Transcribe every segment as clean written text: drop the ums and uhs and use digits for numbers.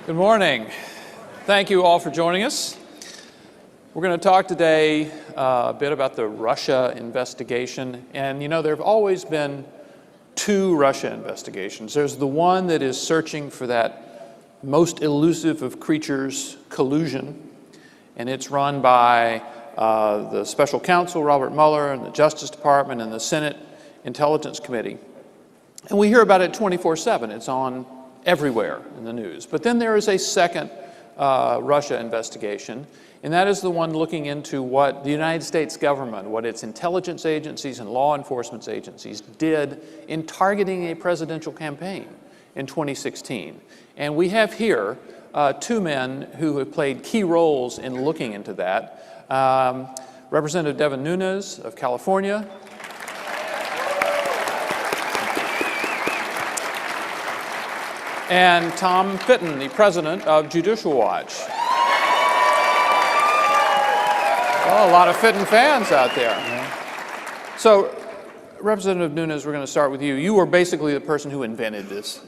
Good morning. Thank you all for joining us. We're going to talk today a bit about the Russia investigation. And you know, there have always been two Russia investigations. There's the one that is searching for that most elusive of creatures, collusion. And it's run by the special counsel, Robert Mueller, and the Justice Department and the Senate Intelligence Committee. And we hear about it 24/7. It's on everywhere in the news. But then there is a second Russia investigation, and that is the one looking into what the United States government, what its intelligence agencies and law enforcement agencies did in targeting a presidential campaign in 2016. And we have here two men who have played key roles in looking into that. Representative Devin Nunes of California, and Tom Fitton, the president of Judicial Watch. Well, a lot of Fitton fans out there. Yeah. So, Representative Nunes, we're going to start with you. You were basically the person who invented this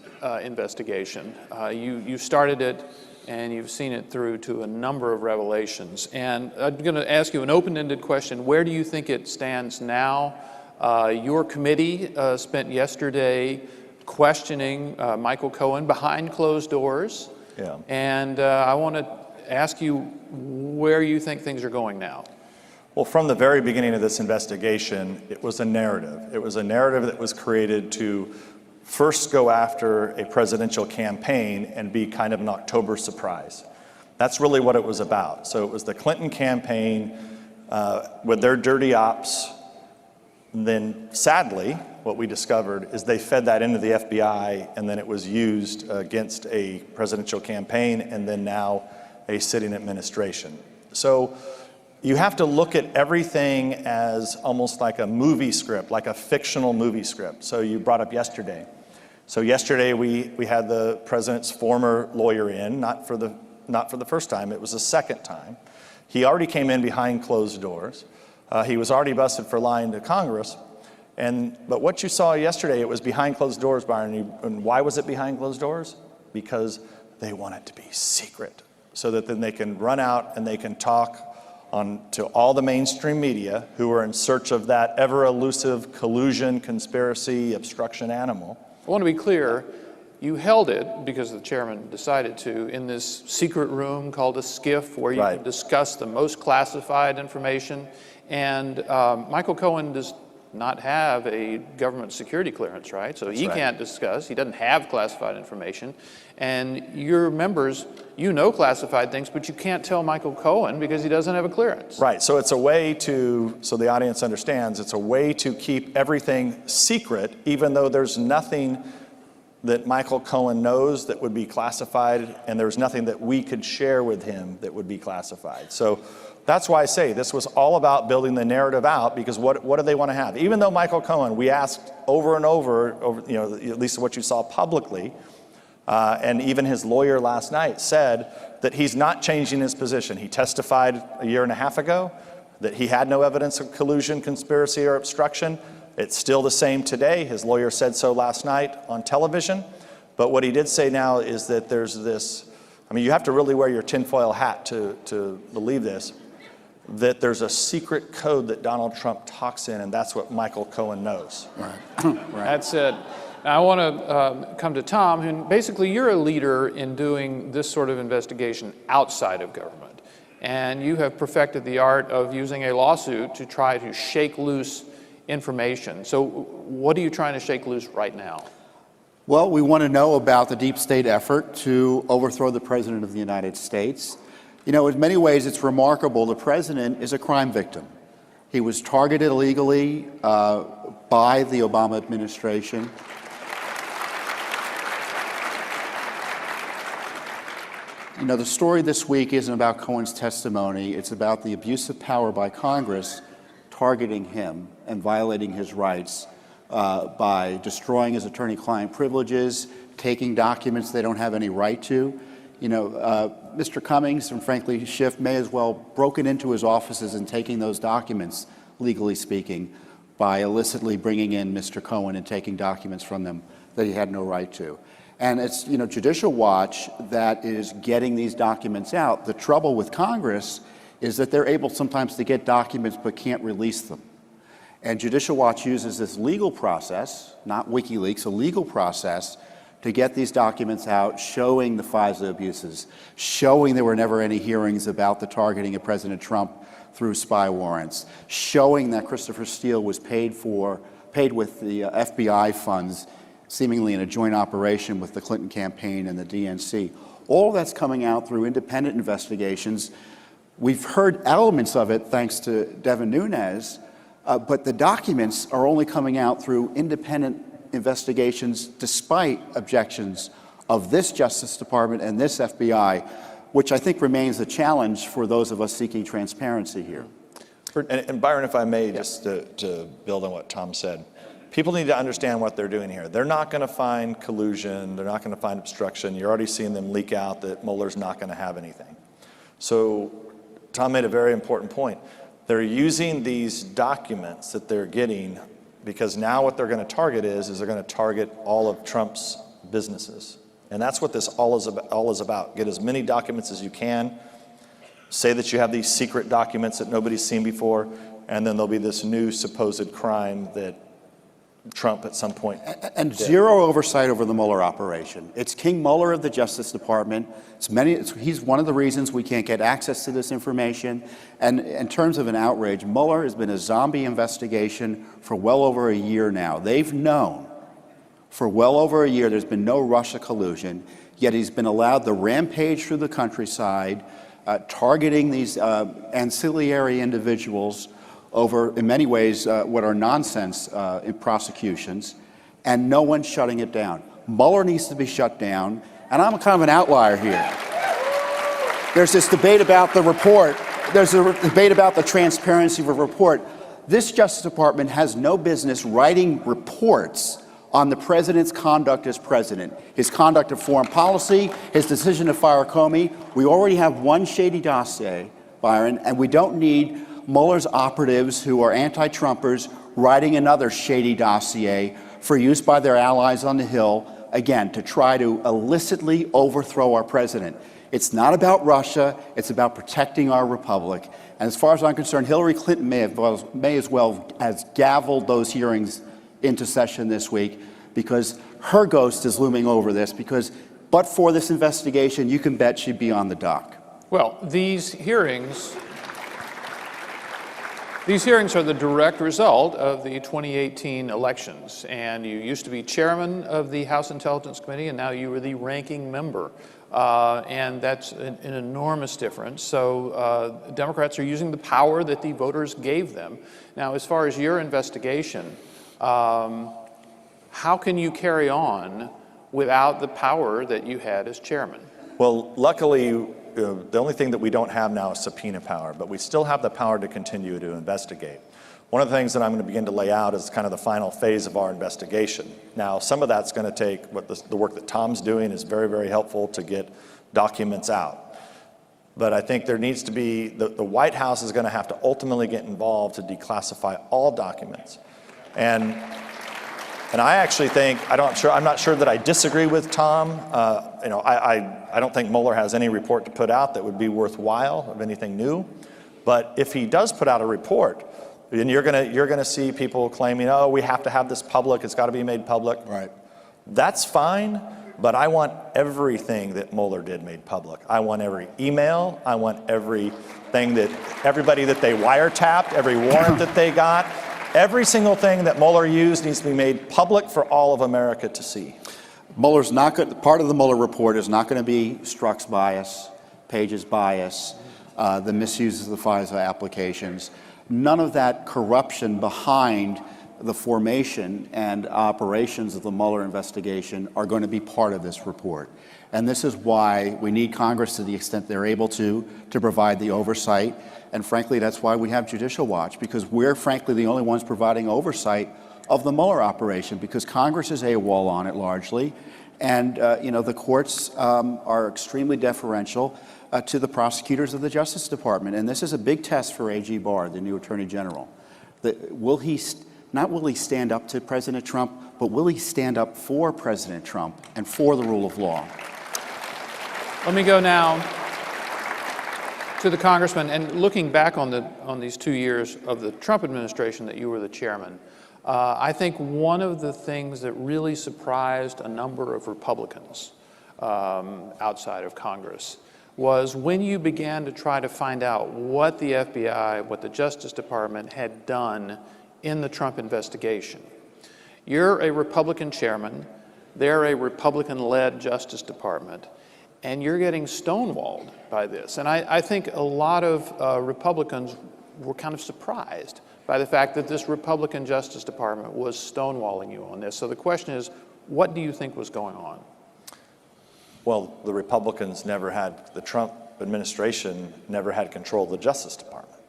investigation. You started it, and you've seen it through to a number of revelations. And I'm going to ask you an open-ended question. Where do you think it stands now? Your committee spent yesterday questioning Michael Cohen behind closed doors. Yeah. And I want to ask you where you think things are going now. Well, from the very beginning of this investigation, it was a narrative. It was a narrative that was created to first go after a presidential campaign and be kind of an October surprise. That's really what it was about. So it was the Clinton campaign with their dirty ops. And then, sadly, what we discovered is they fed that into the FBI, and then it was used against a presidential campaign and then now a sitting administration. So you have to look at everything as almost like a movie script, like a fictional movie script. So you brought up yesterday. So yesterday we had the president's former lawyer in, not for the first time, it was the second time. He already came in behind closed doors. He was already busted for lying to Congress. But what you saw yesterday, it was behind closed doors, Byron. And why was it behind closed doors? Because they want it to be secret, so that then they can run out and they can talk to all the mainstream media who are in search of that ever elusive collusion, conspiracy, obstruction animal. I want to be clear. You held it, because the chairman decided to, in this secret room called a SCIF, where you can discuss the most classified information. And Michael Cohen does not have a government security clearance, right? So he can't discuss. He doesn't have classified information. And your members, you know classified things, but you can't tell Michael Cohen because he doesn't have a clearance. Right. So it's a way to, so the audience understands, it's a way to keep everything secret, even though there's nothing that Michael Cohen knows that would be classified, and there's nothing that we could share with him that would be classified. So that's why I say this was all about building the narrative out, because what do they want to have? Even though Michael Cohen, we asked over and over, you know, at least what you saw publicly, and even his lawyer last night said that he's not changing his position. He testified a year and a half ago that he had no evidence of collusion, conspiracy, or obstruction. It's still the same today. His lawyer said so last night on television. But what he did say now is that there's this, I mean, you have to really wear your tinfoil hat to believe this, that there's a secret code that Donald Trump talks in, and that's what Michael Cohen knows. Right. That's it. Now, I want to come to Tom, and basically you're a leader in doing this sort of investigation outside of government. And you have perfected the art of using a lawsuit to try to shake loose information. So what are you trying to shake loose right now? Well, we want to know about the deep state effort to overthrow the President of the United States. You know, in many ways, it's remarkable. The President is a crime victim. He was targeted illegally by the Obama administration. You know, the story this week isn't about Cohen's testimony. It's about the abuse of power by Congress targeting him and violating his rights by destroying his attorney-client privileges, taking documents they don't have any right to. You know, Mr. Cummings and frankly Schiff may as well broken into his offices and taking those documents, legally speaking, by illicitly bringing in Mr. Cohen and taking documents from them that he had no right to. And it's, Judicial Watch that is getting these documents out. The trouble with Congress is that they're able sometimes to get documents but can't release them. And Judicial Watch uses this legal process, not WikiLeaks, a legal process, to get these documents out showing the FISA abuses, showing there were never any hearings about the targeting of President Trump through spy warrants, showing that Christopher Steele was paid with the FBI funds, seemingly in a joint operation with the Clinton campaign and the DNC. All of that's coming out through independent investigations. We've heard elements of it thanks to Devin Nunes, but the documents are only coming out through independent investigations despite objections of this Justice Department and this FBI, which I think remains a challenge for those of us seeking transparency here. And Byron, if I may, just to build on what Tom said, people need to understand what they're doing here. They're not going to find collusion. They're not going to find obstruction. You're already seeing them leak out that Mueller's not going to have anything. So Tom made a very important point. They're using these documents that they're getting because now what they're going to target is they're going to target all of Trump's businesses. And that's what this all is about. Get as many documents as you can. Say that you have these secret documents that nobody's seen before, and then there'll be this new supposed crime that Trump at some point and did. Zero oversight over the Mueller operation. It's King Mueller of the Justice Department. He's one of the reasons we can't get access to this information. And in terms of an outrage, Mueller has been a zombie investigation for well over a year now. They've known for well over a year there's been no Russia collusion, yet he's been allowed to rampage through the countryside, targeting these ancillary individuals over, in many ways, what are nonsense in prosecutions, and no one's shutting it down. Mueller needs to be shut down, and I'm kind of an outlier here. There's this debate about the report. There's a debate about the transparency of a report. This Justice Department has no business writing reports on the president's conduct as president, his conduct of foreign policy, his decision to fire Comey. We already have one shady dossier, Byron, and we don't need Mueller's operatives who are anti-Trumpers writing another shady dossier for use by their allies on the Hill, again, to try to illicitly overthrow our president. It's not about Russia, it's about protecting our republic. And as far as I'm concerned, Hillary Clinton may as well has gavelled those hearings into session this week because her ghost is looming over this, because but for this investigation, you can bet she'd be on the dock. Well, these hearings are the direct result of the 2018 elections, and you used to be chairman of the House Intelligence Committee, and now you are the ranking member, and that's an enormous difference. So Democrats are using the power that the voters gave them. Now, as far as your investigation, how can you carry on without the power that you had as chairman? Well, luckily, the only thing that we don't have now is subpoena power, but we still have the power to continue to investigate. One of the things that I'm going to begin to lay out is kind of the final phase of our investigation. Now, some of that's going to take, the work that Tom's doing is very, very helpful to get documents out. But I think there needs to be, the White House is going to have to ultimately get involved to declassify all documents. And I actually think, I'm not sure that I disagree with Tom. I don't think Mueller has any report to put out that would be worthwhile of anything new. But if he does put out a report, then you're gonna see people claiming, oh, we have to have this public, it's gotta be made public. Right. That's fine, but I want everything that Mueller did made public. I want every email, I want everybody that they wiretapped, every warrant that they got. Every single thing that Mueller used needs to be made public for all of America to see. Mueller's not good. Part of the Mueller report is not going to be Strzok's bias, Page's bias, the misuse of the FISA applications. None of that corruption behind the formation and operations of the Mueller investigation are going to be part of this report. And this is why we need Congress, to the extent they're able to provide the oversight. And frankly, that's why we have Judicial Watch, because we're frankly the only ones providing oversight of the Mueller operation, because Congress is AWOL on it largely. And the courts are extremely deferential to the prosecutors of the Justice Department. And this is a big test for A.G. Barr, the new Attorney General. Will he not will he stand up to President Trump, but will he stand up for President Trump and for the rule of law? Let me go now to the Congressman, and looking back on these 2 years of the Trump administration that you were the chairman, I think one of the things that really surprised a number of Republicans outside of Congress was when you began to try to find out what the FBI, what the Justice Department had done in the Trump investigation. You're a Republican chairman, they're a Republican-led Justice Department, and you're getting stonewalled by this. And I think a lot of Republicans were kind of surprised by the fact that this Republican Justice Department was stonewalling you on this. So the question is, what do you think was going on? Well, the Republicans never had, the Trump administration never had control of the Justice Department.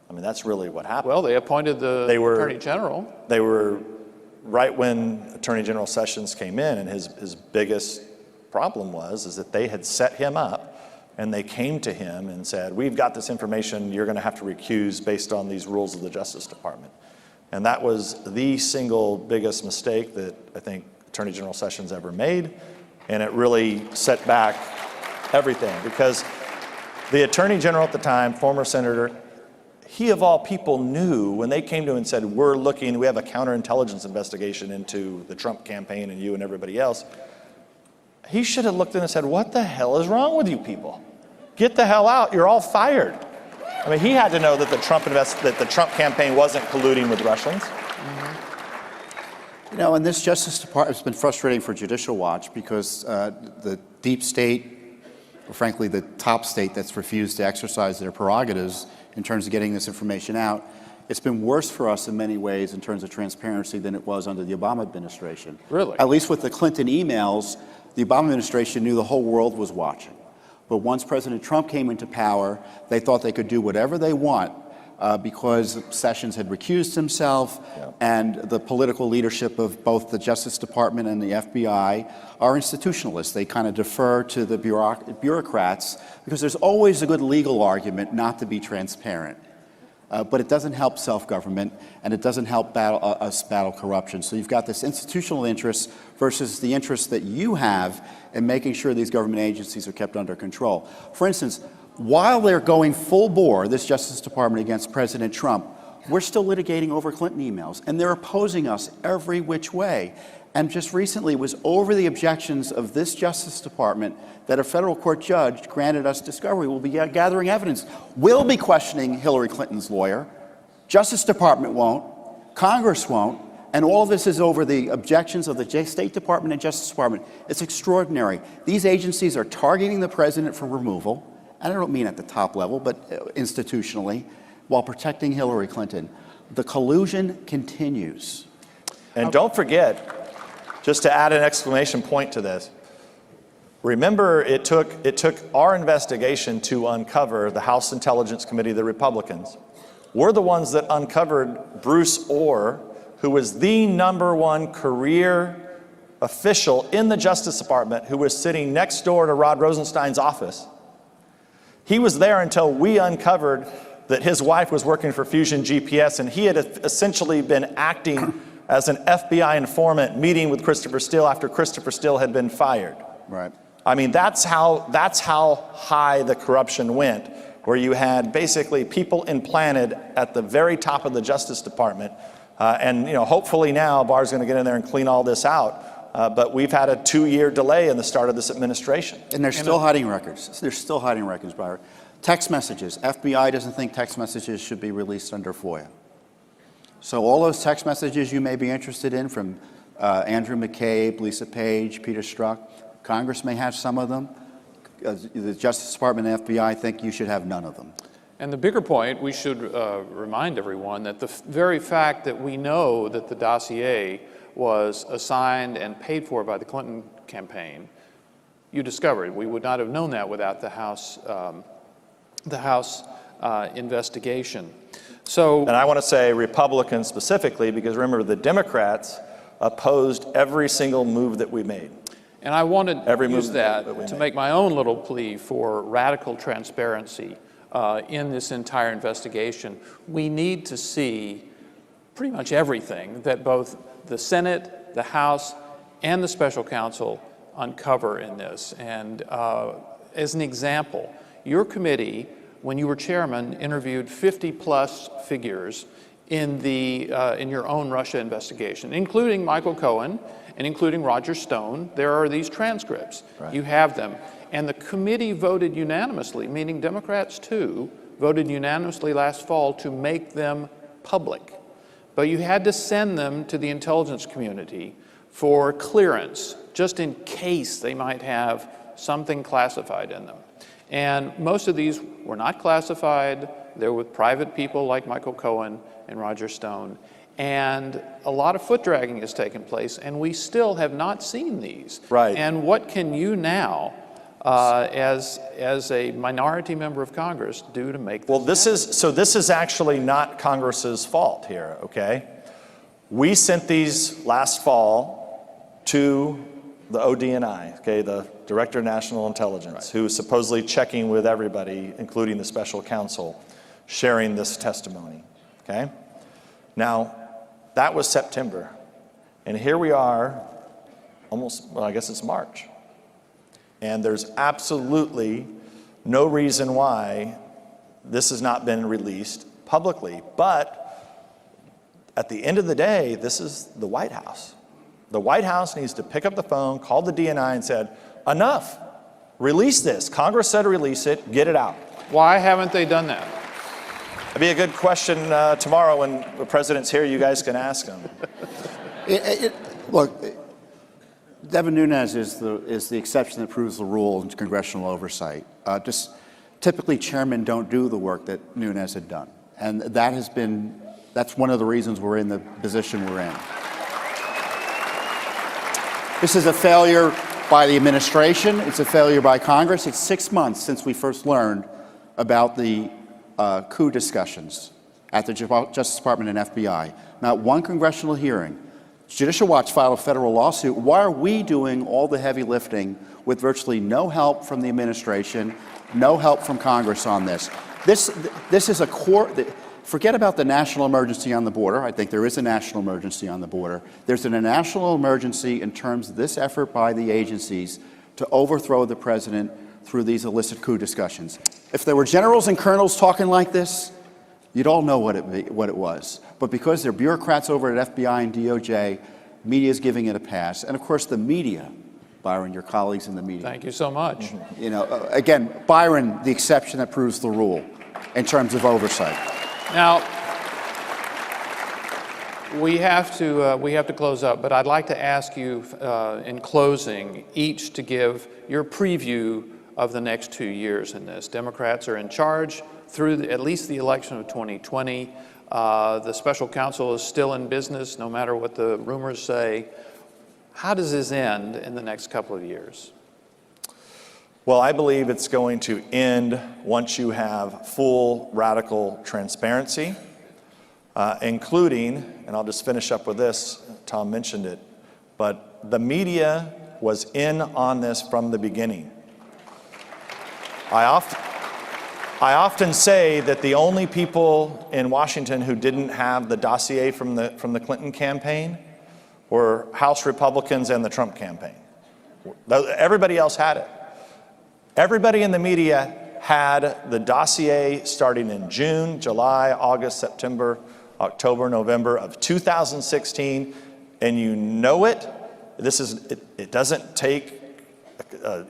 I mean, that's really what happened. Well, they appointed the Attorney General. They were, right when Attorney General Sessions came in, and his biggest problem is that they had set him up, and they came to him and said, we've got this information, you're going to have to recuse based on these rules of the Justice Department. And that was the single biggest mistake that I think Attorney General Sessions ever made. And it really set back everything, because the Attorney General at the time, former Senator, he of all people knew when they came to him and said, we have a counterintelligence investigation into the Trump campaign and you and everybody else. He should have looked at it and said, what the hell is wrong with you people? Get the hell out, you're all fired. I mean, he had to know that the Trump campaign wasn't colluding with Russians. You know, and this Justice Department has been frustrating for Judicial Watch because the deep state, or frankly the top state that's refused to exercise their prerogatives in terms of getting this information out, it's been worse for us in many ways in terms of transparency than it was under the Obama administration. Really? At least with the Clinton emails, the Obama administration knew the whole world was watching. But once President Trump came into power, they thought they could do whatever they want because Sessions had recused himself, and the political leadership of both the Justice Department and the FBI are institutionalists. They kind of defer to the bureaucrats because there's always a good legal argument not to be transparent. But it doesn't help self-government, and it doesn't help us battle corruption. So you've got this institutional interest versus the interest that you have in making sure these government agencies are kept under control. For instance, while they're going full bore, this Justice Department, against President Trump, we're still litigating over Clinton emails, and they're opposing us every which way. And just recently, it was over the objections of this Justice Department that a federal court judge granted us discovery. We'll be gathering evidence. We'll be questioning Hillary Clinton's lawyer. Justice Department won't. Congress won't. And all this is over the objections of the State Department and Justice Department. It's extraordinary. These agencies are targeting the president for removal, and I don't mean at the top level, but institutionally, while protecting Hillary Clinton. The collusion continues. And don't forget, just to add an exclamation point to this, remember it took our investigation to uncover the House Intelligence Committee, the Republicans. We're the ones that uncovered Bruce Orr, who was the #1 career official in the Justice Department, who was sitting next door to Rod Rosenstein's office. He was there until we uncovered that his wife was working for Fusion GPS, and he had essentially been acting as an FBI informant, meeting with Christopher Steele after Christopher Steele had been fired. Right. I mean, that's how high the corruption went, where you had basically people implanted at the very top of the Justice Department. And hopefully now Barr's going to get in there and clean all this out. But we've had a 2-year delay in the start of this administration. And they're still hiding records. They're still hiding records, Byron. Text messages. FBI doesn't think text messages should be released under FOIA. So all those text messages you may be interested in from Andrew McCabe, Lisa Page, Peter Strzok, Congress may have some of them. The Justice Department and FBI think you should have none of them. And the bigger point, we should remind everyone that the very fact that we know that the dossier was assigned and paid for by the Clinton campaign, you discovered. We would not have known that without the House investigation. So, and I want to say Republicans specifically, because remember, the Democrats opposed every single move that we made. And I wanted to use that to make my own little plea for radical transparency in this entire investigation. We need to see pretty much everything that both the Senate, the House, and the special counsel uncover in this. And as an example, your committee, when you were chairman, interviewed 50-plus figures in your own Russia investigation, including Michael Cohen and including Roger Stone. There are these transcripts. Right. You have them. And the committee voted unanimously, meaning Democrats too, voted unanimously last fall to make them public. But you had to send them to the intelligence community for clearance, just in case they might have something classified in them. And most of these were not classified. They're with private people like Michael Cohen and Roger Stone. And a lot of foot dragging has taken place, and we still have not seen these. Right. And what can you now, as a minority member of Congress, do to make this Well, this is actually not Congress's fault here, okay? We sent these last fall to the ODNI, okay, the Director of National Intelligence, Right. who's supposedly checking with everybody, including the special counsel, sharing this testimony, okay? Now, that was September, and here we are, almost, well, I guess it's March, and there's absolutely no reason why this has not been released publicly. But at the end of the day, this is the White House. The White House needs to pick up the phone, call the DNI and said, enough, release this. Congress said release it, get it out. Why haven't they done that? That'd be a good question tomorrow when the president's here, you guys can ask him. Look, Devin Nunes is the exception that proves the rule in congressional oversight. Just typically, chairmen don't do the work that Nunes had done, and that's one of the reasons we're in the position we're in. This is a failure by the administration. It's a failure by Congress. It's 6 months since we first learned about the coup discussions at the Justice Department and FBI. Not one congressional hearing. Judicial Watch filed a federal lawsuit. Why are we doing all the heavy lifting with virtually no help from the administration, no help from Congress on this? This is a core. Forget about the national emergency on the border. I think there is a national emergency on the border. There's a national emergency in terms of this effort by the agencies to overthrow the president through these illicit coup discussions. If there were generals and colonels talking like this, you'd all know what it was. But because they're bureaucrats over at FBI and DOJ, media is giving it a pass. And of course, the media, Byron, your colleagues in the media. Thank you so much. You know, again, Byron, the exception that proves the rule in terms of oversight. Now, we have to close up, but I'd like to ask you in closing each to give your preview of the next 2 years in this. Democrats are in charge through at least the election of 2020. The special counsel is still in business, no matter what the rumors say. How does this end in the next couple of years? Well, I believe it's going to end once you have full radical transparency, including, and I'll just finish up with this, Tom mentioned it, but the media was in on this from the beginning. I often say that the only people in Washington who didn't have the dossier from the Clinton campaign were House Republicans and the Trump campaign. Everybody else had it. Everybody in the media had the dossier starting in June, July, August, September, October, November of 2016, and you know it. It doesn't take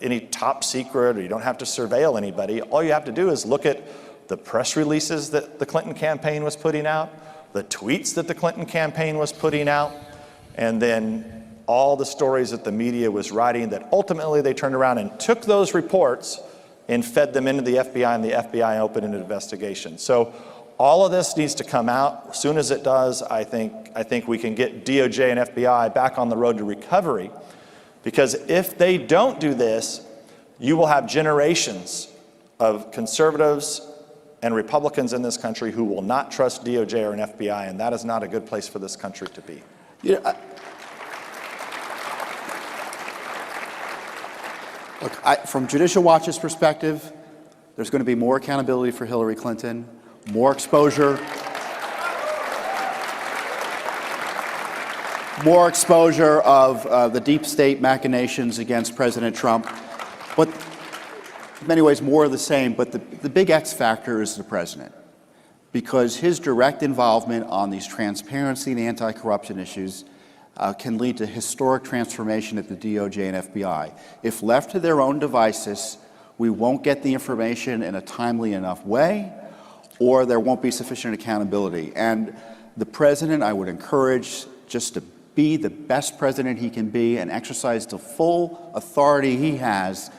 any top secret, or you don't have to surveil anybody. All you have to do is look at the press releases that the Clinton campaign was putting out, the tweets that the Clinton campaign was putting out, and then all the stories that the media was writing that ultimately they turned around and took those reports and fed them into the FBI, and the FBI opened an investigation. So all of this needs to come out. As soon as it does, I think we can get DOJ and FBI back on the road to recovery. Because if they don't do this, you will have generations of conservatives and Republicans in this country who will not trust DOJ or an FBI, and that is not a good place for this country to be. Yeah, look, from Judicial Watch's perspective, there's going to be more accountability for Hillary Clinton, more exposure. more exposure of the deep state machinations against President Trump. But in many ways, more of the same. But the big X factor is the president, because his direct involvement on these transparency and anti-corruption issues can lead to historic transformation at the DOJ and FBI. If left to their own devices, we won't get the information in a timely enough way, or there won't be sufficient accountability. And the president, I would encourage just to be the best president he can be and exercise the full authority he has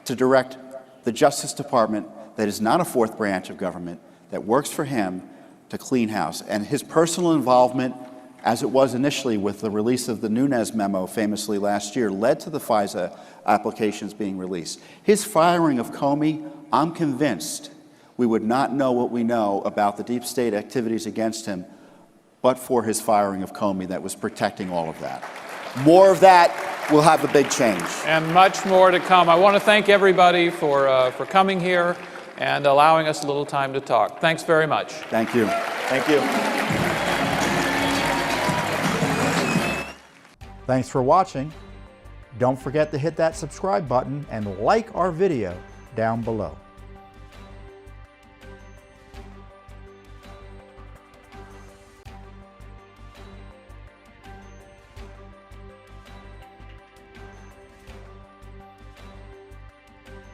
to direct the Justice Department, that is not a fourth branch of government, that works for him, to clean house. And his personal involvement, as it was initially with the release of the Nunes memo famously last year, led to the FISA applications being released. His firing of Comey, I'm convinced we would not know what we know about the deep state activities against him but for his firing of Comey that was protecting all of that. More of that will have a big change. And much more to come. I want to thank everybody for coming here and allowing us a little time to talk. Thanks very much. Thank you. Thank you. Thanks for watching. Don't forget to hit that subscribe button and like our video down below.